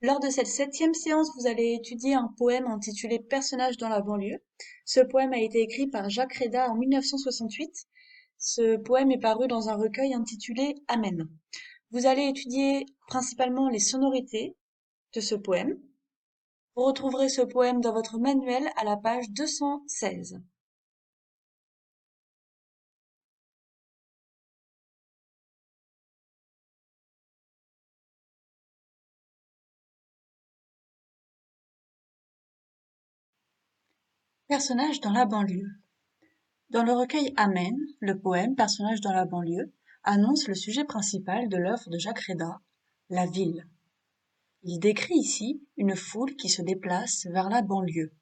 Lors de cette 7e séance, vous allez étudier un poème intitulé Personnages dans la banlieue. Ce poème a été écrit par Jacques Réda en 1968. Ce poème est paru dans un recueil intitulé Amen. Vous allez étudier principalement les sonorités de ce poème. Vous retrouverez ce poème dans votre manuel à la page 216. Personnages dans la banlieue. Dans le recueil Amen, le poème Personnages dans la banlieue annonce le sujet principal de l'œuvre de Jacques Réda, la ville. Il décrit ici une foule qui se déplace vers la banlieue.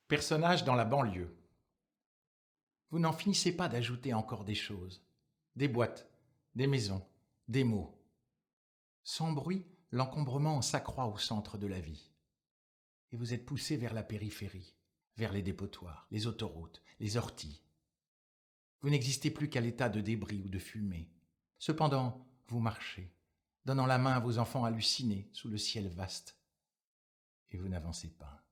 Personnages dans la banlieue. Vous n'en finissez pas d'ajouter encore des choses. Des boîtes, des maisons, des mots. Sans bruit, l'encombrement s'accroît au centre de la vie. Et vous êtes poussé vers la périphérie, vers les dépotoirs, les autoroutes, les orties. Vous n'existez plus qu'à l'état de débris ou de fumée. Cependant, vous marchez, donnant la main à vos enfants hallucinés sous le ciel vaste. Et vous n'avancez pas.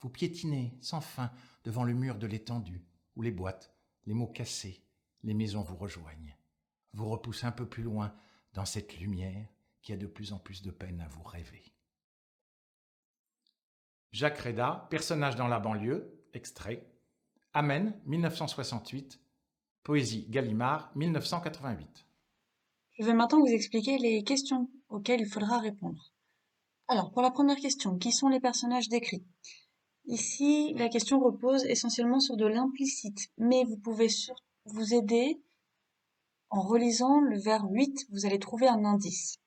Vous piétinez sans fin devant le mur de l'étendue, où les boîtes, les mots cassés, les maisons vous rejoignent, vous repoussent un peu plus loin dans cette lumière qui a de plus en plus de peine à vous rêver. Jacques Réda, Personnage dans la banlieue, extrait. Amen, 1968. Poésie Gallimard, 1988. Je vais maintenant vous expliquer les questions auxquelles il faudra répondre. Alors, pour la première question, qui sont les personnages décrits? Ici, la question repose essentiellement sur de l'implicite, mais vous pouvez vous aider en relisant le vers 8, vous allez trouver un indice.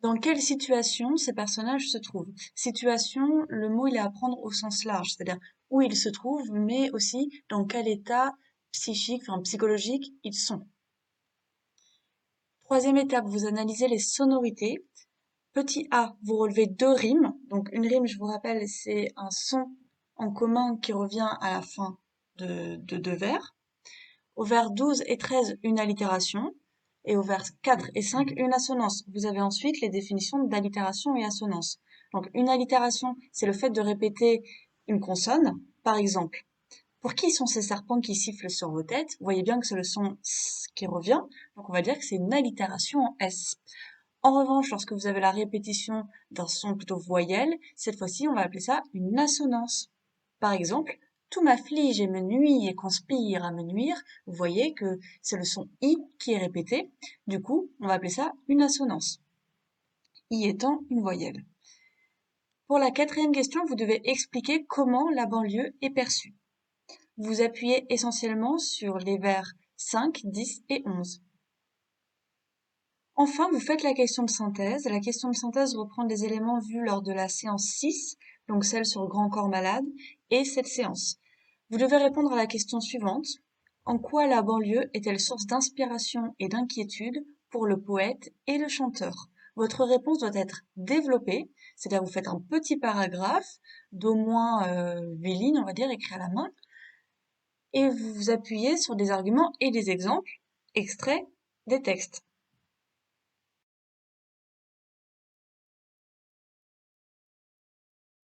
Dans quelle situation ces personnages se trouvent? Situation, le mot il est à prendre au sens large, c'est-à-dire où ils se trouvent, mais aussi dans quel état psychique, enfin psychologique ils sont. Troisième étape, vous analysez les sonorités. Petit a, vous relevez deux rimes. Donc une rime, je vous rappelle, c'est un son en commun qui revient à la fin de deux vers. Au vers 12 et 13, une allitération. Et au vers 4 et 5, une assonance. Vous avez ensuite les définitions d'allitération et assonance. Donc une allitération, c'est le fait de répéter une consonne. Par exemple, pour qui sont ces serpents qui sifflent sur vos têtes? Vous voyez bien que c'est le son S qui revient. Donc on va dire que c'est une allitération en S. En revanche, lorsque vous avez la répétition d'un son plutôt voyelle, cette fois-ci, on va appeler ça une assonance. Par exemple, tout m'afflige et me nuit et conspire à me nuire. Vous voyez que c'est le son I qui est répété. Du coup, on va appeler ça une assonance. I étant une voyelle. Pour la quatrième question, vous devez expliquer comment la banlieue est perçue. Vous appuyez essentiellement sur les vers 5, 10 et 11. Enfin, vous faites la question de synthèse. La question de synthèse reprend des éléments vus lors de la séance 6, donc celle sur le grand corps malade, et cette séance. Vous devez répondre à la question suivante. En quoi la banlieue est-elle source d'inspiration et d'inquiétude pour le poète et le chanteur? Votre réponse doit être développée, c'est-à-dire vous faites un petit paragraphe d'au moins 8 lignes, on va dire, écrit à la main, et vous vous appuyez sur des arguments et des exemples extraits des textes.